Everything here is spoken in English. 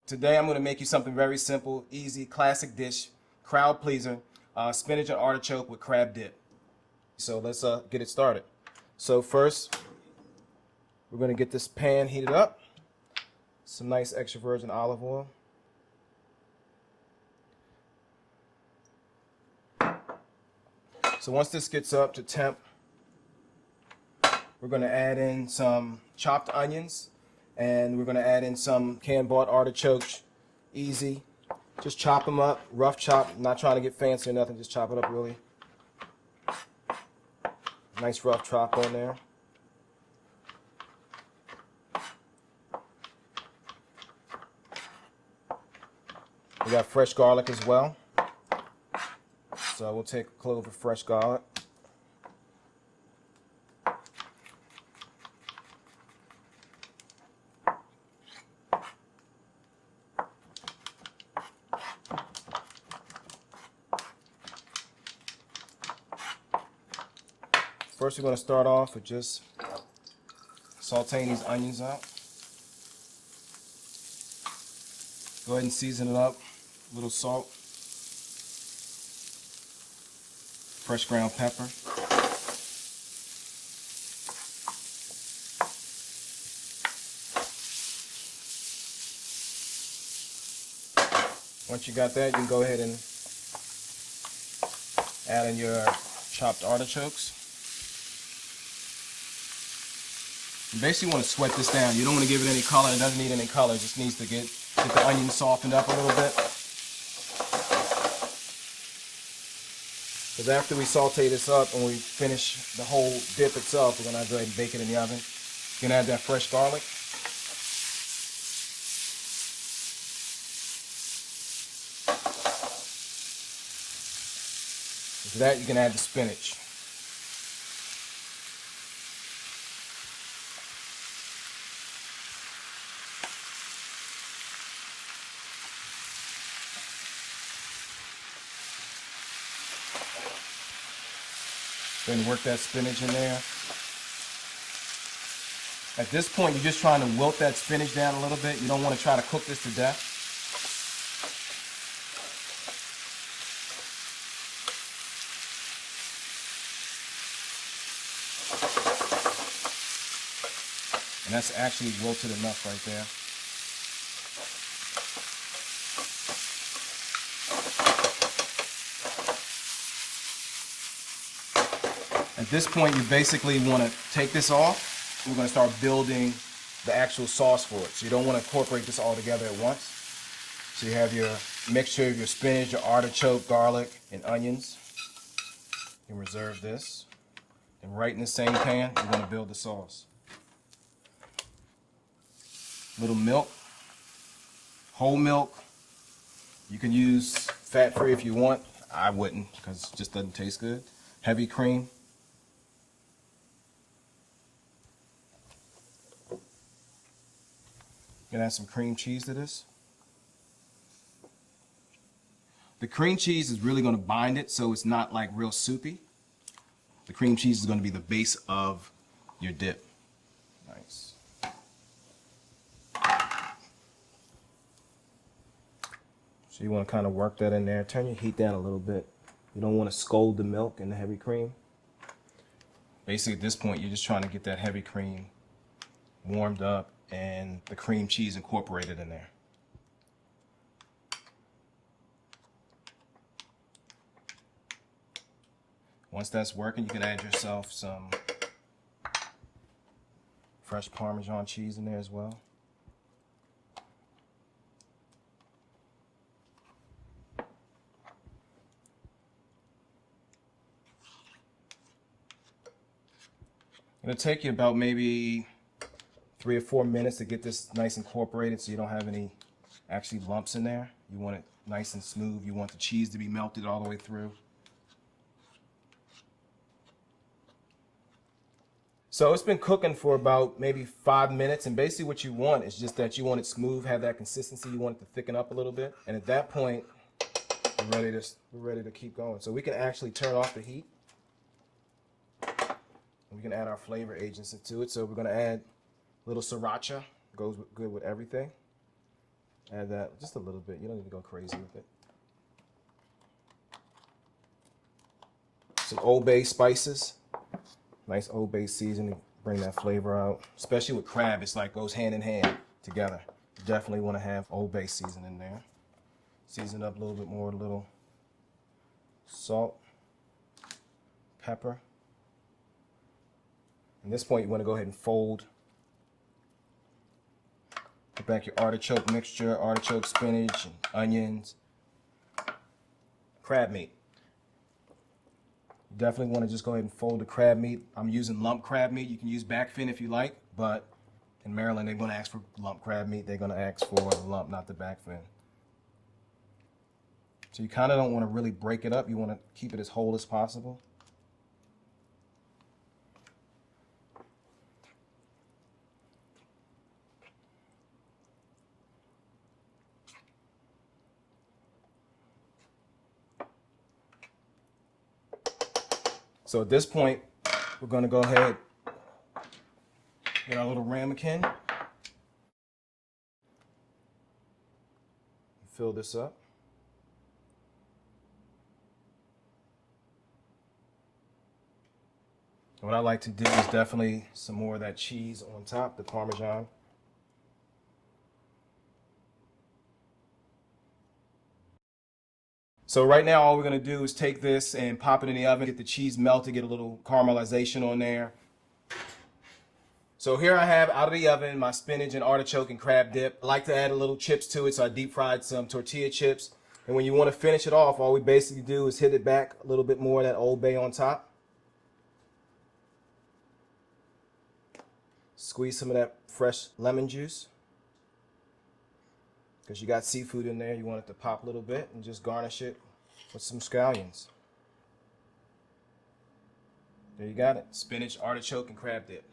Today I'm going to make you something very simple, easy, classic dish, crowd pleaser, spinach and artichoke with crab dip. So let's get it started. So first, we're going to get this pan heated up. Some nice extra virgin olive oil. So once this gets up to temp, we're going to add in some chopped onions, and we're going to add in some can-bought artichokes. Easy. Just chop them up, rough chop. I'm not trying to get fancy or nothing, just chop it up really. Nice rough chop on there. We got fresh garlic as well. So we'll take a clove of fresh garlic. First, we're going to start off with just sauteing these onions up. Go ahead and season it up. A little salt, fresh ground pepper. Once you got that, you can go ahead and add in your chopped artichokes. You basically want to sweat this down. You don't want to give it any color. It doesn't need any color. It just needs to get the onion softened up a little bit. Because after we saute this up and we finish the whole dip itself, we're going to go ahead and bake it in the oven. You're going to add that fresh garlic. After that, you can add the spinach. Then work that spinach in there. At this point, you're just trying to wilt that spinach down a little bit. You don't want to try to cook this to death. And that's actually wilted enough right there. At this point, you basically want to take this off. We're going to start building the actual sauce for it. So you don't want to incorporate this all together at once. So you have your mixture of your spinach, your artichoke, garlic, and onions. You can reserve this. And right in the same pan, you're going to build the sauce. Little milk, whole milk. You can use fat-free if you want. I wouldn't because it just doesn't taste good. Heavy cream. Gonna add some cream cheese to this. The cream cheese is really gonna bind it so it's not like real soupy. The cream cheese is gonna be the base of your dip. Nice. So you wanna kind of work that in there. Turn your heat down a little bit. You don't wanna scald the milk and the heavy cream. Basically at this point, you're just trying to get that heavy cream warmed up and the cream cheese incorporated in there. Once that's working, you can add yourself some fresh Parmesan cheese in there as well. It'll take you about maybe 3 or 4 minutes to get this nice incorporated so you don't have any actually lumps in there. You want it nice and smooth. You want the cheese to be melted all the way through. So it's been cooking for about maybe 5 minutes, and basically what you want is just that you want it smooth, have that consistency, you want it to thicken up a little bit, and at that point we're ready to keep going. So we can actually turn off the heat. We can add our flavor agents into it. So we're going to add a little sriracha, goes good with everything. Add that just a little bit. You don't need to go crazy with it. Some Old Bay spices. Nice Old Bay seasoning, bring that flavor out. Especially with crab, it's like goes hand in hand together. You definitely want to have Old Bay seasoning in there. Season up a little bit more, a little salt, pepper. At this point, you want to go ahead and fold. Put back your artichoke mixture, artichoke, spinach, and onions. Crab meat. You definitely want to just go ahead and fold the crab meat. I'm using lump crab meat. You can use back fin if you like, but in Maryland, they're going to ask for lump crab meat. They're going to ask for the lump, not the back fin. So you kind of don't want to really break it up. You want to keep it as whole as possible. So at this point, we're going to go ahead, get our little ramekin, fill this up. What I like to do is definitely some more of that cheese on top, the Parmesan. So right now, all we're going to do is take this and pop it in the oven, get the cheese melted, get a little caramelization on there. So here I have out of the oven my spinach and artichoke and crab dip. I like to add a little chips to it, so I deep fried some tortilla chips. And when you want to finish it off, all we basically do is hit it back a little bit more of that Old Bay on top. Squeeze some of that fresh lemon juice. Because you got seafood in there, you want it to pop a little bit, and just garnish it with some scallions. There you got it, spinach, artichoke, and crab dip.